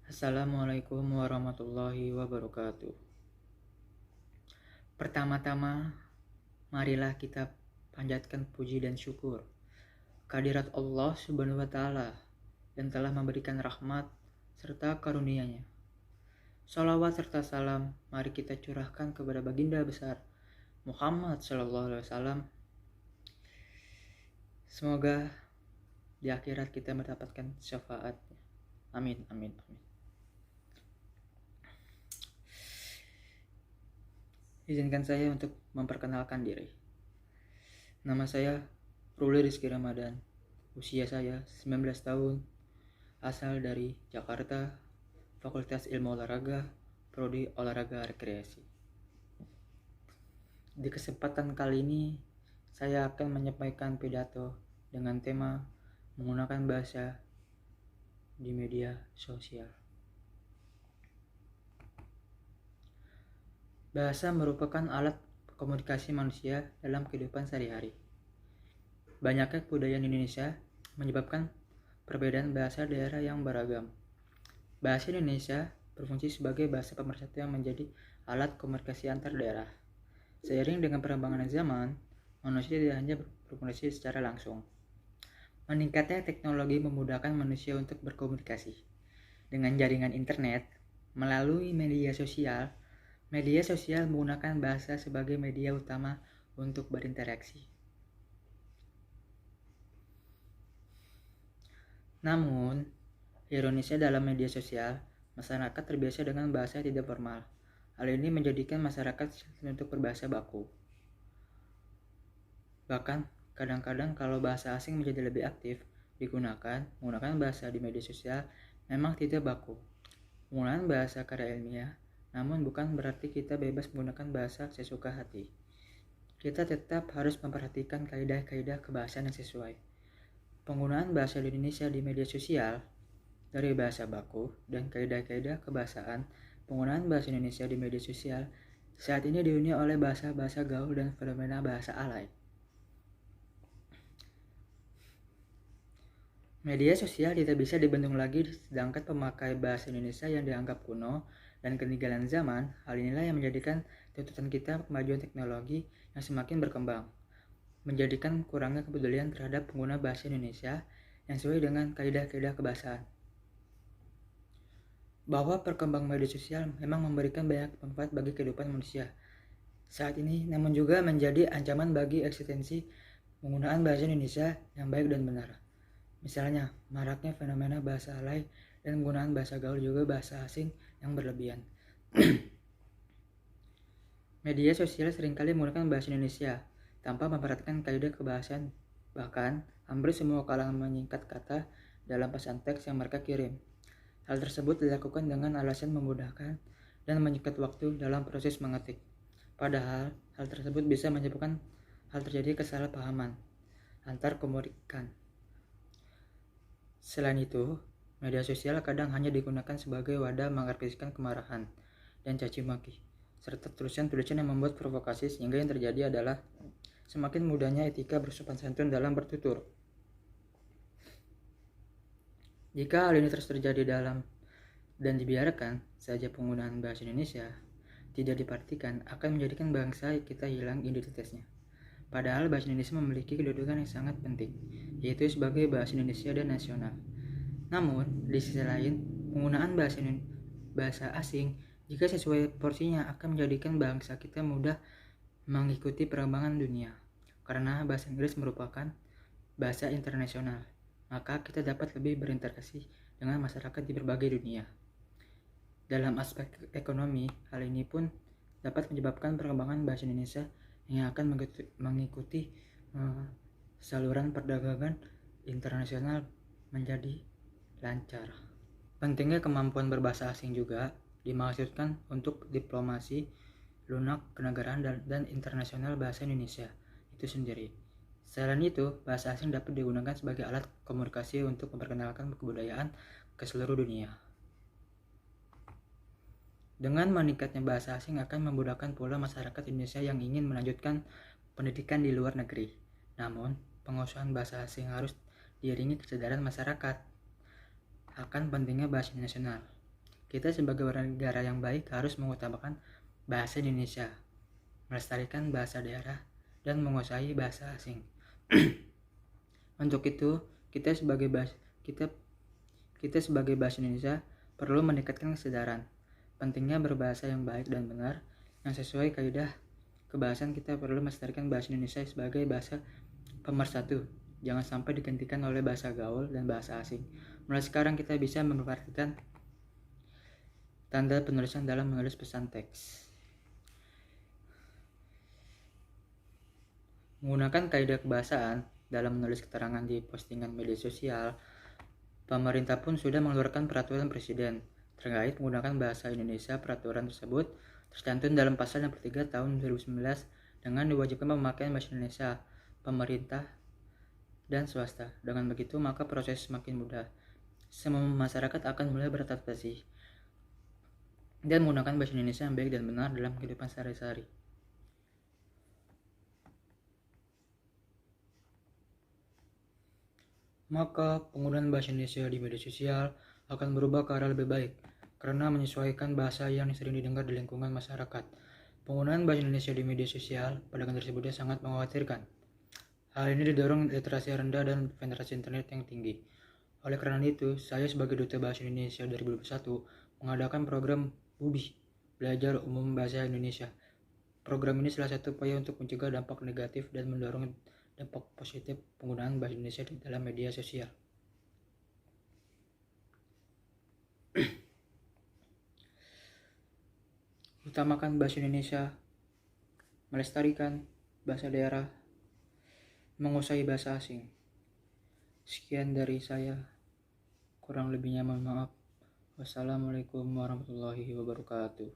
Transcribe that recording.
Assalamualaikum warahmatullahi wabarakatuh. Pertama-tama, marilah kita panjatkan puji dan syukur kehadirat Allah Subhanahu wa taala yang telah memberikan rahmat serta karunia-Nya. Salawat serta salam mari kita curahkan kepada baginda besar Muhammad sallallahu alaihi wasallam. Semoga di akhirat kita mendapatkan syafaat. Amin amin amin. Izinkan saya untuk memperkenalkan diri. Nama saya Ruli Rizky Ramadan. Usia saya 19 tahun. Asal dari Jakarta. Fakultas Ilmu Olahraga, Prodi Olahraga Rekreasi. Di kesempatan kali ini, saya akan menyampaikan pidato dengan tema menggunakan bahasa di media sosial. Bahasa merupakan alat komunikasi manusia dalam kehidupan sehari-hari. Banyaknya kebudayaan Indonesia menyebabkan perbedaan bahasa daerah yang beragam. Bahasa Indonesia berfungsi sebagai bahasa pemersatu yang menjadi alat komunikasi antar daerah. Seiring dengan perkembangan zaman, manusia tidak hanya berkomunikasi secara langsung. Meningkatnya teknologi memudahkan manusia untuk berkomunikasi. Dengan jaringan internet, melalui media sosial menggunakan bahasa sebagai media utama untuk berinteraksi. Namun, ironisnya dalam media sosial, masyarakat terbiasa dengan bahasa yang tidak formal. Hal ini menjadikan masyarakat untuk berbahasa baku. Bahkan, kadang-kadang kalau bahasa asing menjadi lebih aktif digunakan, menggunakan bahasa di media sosial memang tidak baku. Penggunaan bahasa karya ilmiah, namun bukan berarti kita bebas menggunakan bahasa sesuka hati. Kita tetap harus memperhatikan kaidah-kaidah kebahasaan yang sesuai. Penggunaan bahasa Indonesia di media sosial dari bahasa baku dan kaidah-kaidah kebahasaan penggunaan bahasa Indonesia di media sosial saat ini dihuni oleh bahasa-bahasa gaul dan fenomena bahasa alay. Media sosial tidak bisa dibendung lagi, sedangkan pemakai bahasa Indonesia yang dianggap kuno dan ketinggalan zaman. Hal inilah yang menjadikan tuntutan kita kemajuan teknologi yang semakin berkembang, menjadikan kurangnya kepedulian terhadap pengguna bahasa Indonesia yang sesuai dengan kaidah-kaidah kebahasaan. Bahwa perkembangan media sosial memang memberikan banyak manfaat bagi kehidupan manusia saat ini, namun juga menjadi ancaman bagi eksistensi penggunaan bahasa Indonesia yang baik dan benar. Misalnya, maraknya fenomena bahasa alay dan penggunaan bahasa gaul juga bahasa asing yang berlebihan. Media sosial seringkali menggunakan bahasa Indonesia tanpa memperhatikan kaidah kebahasaan. Bahkan, hampir semua kalangan menyingkat kata dalam pesan teks yang mereka kirim. Hal tersebut dilakukan dengan alasan memudahkan dan menyingkat waktu dalam proses mengetik. Padahal, hal tersebut bisa menyebabkan hal terjadi kesalahpahaman antar komunikan. Selain itu, media sosial kadang hanya digunakan sebagai wadah mengekspresikan kemarahan dan caci maki, serta tulisan-tulisan yang membuat provokasi, sehingga yang terjadi adalah semakin mudahnya etika bersopan santun dalam bertutur. Jika hal ini terus terjadi dalam dan dibiarkan saja penggunaan bahasa Indonesia tidak diperhatikan, akan menjadikan bangsa kita hilang identitasnya. Padahal bahasa Indonesia memiliki kedudukan yang sangat penting, yaitu sebagai bahasa Indonesia dan nasional. Namun, di sisi lain, penggunaan bahasa asing jika sesuai porsinya akan menjadikan bangsa kita mudah mengikuti perkembangan dunia. Karena bahasa Inggris merupakan bahasa internasional, maka kita dapat lebih berinteraksi dengan masyarakat di berbagai dunia. Dalam aspek ekonomi, hal ini pun dapat menyebabkan perkembangan bahasa Indonesia yang akan mengikuti saluran perdagangan internasional menjadi lancar. Pentingnya kemampuan berbahasa asing juga dimaksudkan untuk diplomasi, lunak kenegaraan dan internasional bahasa Indonesia itu sendiri. Selain itu, bahasa asing dapat digunakan sebagai alat komunikasi untuk memperkenalkan kebudayaan ke seluruh dunia. Dengan meningkatnya bahasa asing akan memudahkan pula masyarakat Indonesia yang ingin melanjutkan pendidikan di luar negeri. Namun, penguasaan bahasa asing harus diiringi kesadaran masyarakat akan pentingnya bahasa nasional. Kita sebagai warga negara yang baik harus mengutamakan bahasa Indonesia, melestarikan bahasa daerah, dan menguasai bahasa asing. Untuk itu, kita sebagai bahasa Indonesia perlu meningkatkan kesadaran pentingnya berbahasa yang baik dan benar yang sesuai kaidah kebahasaan. Kita perlu melestarikan bahasa Indonesia sebagai bahasa pemersatu, jangan sampai digantikan oleh bahasa gaul dan bahasa asing. Mulai sekarang kita bisa memperhatikan tanda penulisan dalam menulis pesan teks. Menggunakan kaidah kebahasaan dalam menulis keterangan di postingan media sosial, pemerintah pun sudah mengeluarkan peraturan presiden terkait menggunakan bahasa Indonesia. Peraturan tersebut tercantum dalam pasal yang ketiga tahun 2019 dengan diwajibkan pemakaian bahasa Indonesia pemerintah dan swasta. Dengan begitu, maka proses semakin mudah. Semua masyarakat akan mulai beradaptasi dan menggunakan bahasa Indonesia yang baik dan benar dalam kehidupan sehari-hari. Maka penggunaan bahasa Indonesia di media sosial akan berubah ke arah lebih baik karena menyesuaikan bahasa yang sering didengar di lingkungan masyarakat. Penggunaan bahasa Indonesia di media sosial pada tersebutnya sangat mengkhawatirkan. Hal ini didorong literasi rendah dan penetrasi internet yang tinggi. Oleh karena itu, saya sebagai Duta Bahasa Indonesia 2021 mengadakan program BUBI, Belajar Umum Bahasa Indonesia. Program ini salah satu upaya untuk mencegah dampak negatif dan mendorong dampak positif penggunaan bahasa Indonesia di dalam media sosial. Utamakan bahasa Indonesia, melestarikan bahasa daerah, menguasai bahasa asing. Sekian dari saya, kurang lebihnya mohon maaf. Wassalamualaikum warahmatullahi wabarakatuh.